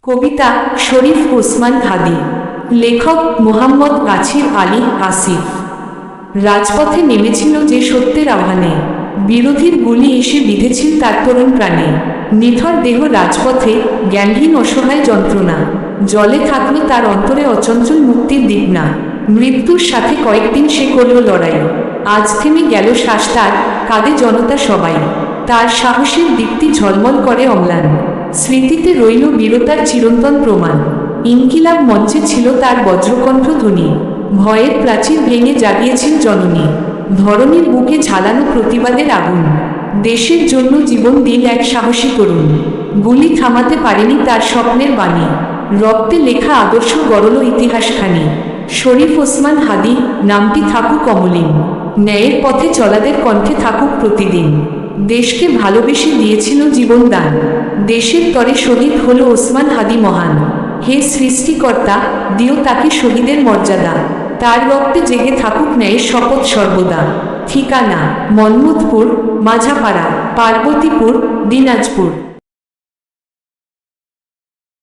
কবিতা শরীফ ওসমান হাদি। লেখক মোহাম্মদ গাছির আলী আসিফ। রাজপথে নেমেছিল যে সত্যের আহ্বানে, বিরোধীর গুলি এসে বিঁধেছিল তার তরুণ প্রাণে। নিথর দেহ রাজপথে, জ্ঞানহীন অসহায় যন্ত্রণা, জলে থাকলো তার অন্তরে অচঞ্চল মুক্তির দিকনা। মৃত্যুর সাথে কয়েকদিন সে করল লড়াই, আজ থেমে গেল শ্বাস তার, কাঁদে জনতা সবাই। তার সাহসের দীপ্তি ঝলমল করে অম্লান, স্মৃতিতে রইল বীরতার চিরন্তন প্রমাণ। ইনকিলাব মঞ্চে ছিল তার বজ্রকণ্ঠ ধ্বনি, ভয়ের প্রাচীর ভেঙে জাগিয়েছিল জননী। ধরণীর বুকে ঝালানো প্রতিবাদের আগুন, দেশের জন্য জীবন দিল এক সাহসী তরুণ। গুলি থামাতে পারেনি তার স্বপ্নের বাণী, রক্তে লেখা আদর্শ গড়ল ইতিহাসখানি। শরীফ ওসমান হাদি নামটি থাকুক অমলিন, ন্যায়ের পথে চলাদের কণ্ঠে থাকুক প্রতিদিন। দেশকে ভালোবেসে দিয়েছিল জীবন দান, দেশের তরে শহীদ হলো ওসমান হাদি মহান। হে সৃষ্টিকর্তা, দিও তাকে শহীদের মর্যাদা, তার রক্তে জেগে থাকুক ন্যায়ের শপথ সর্বদা। ঠিকানা মনমুদপুর, মাঝাপাড়া, পার্বতীপুর, দিনাজপুর।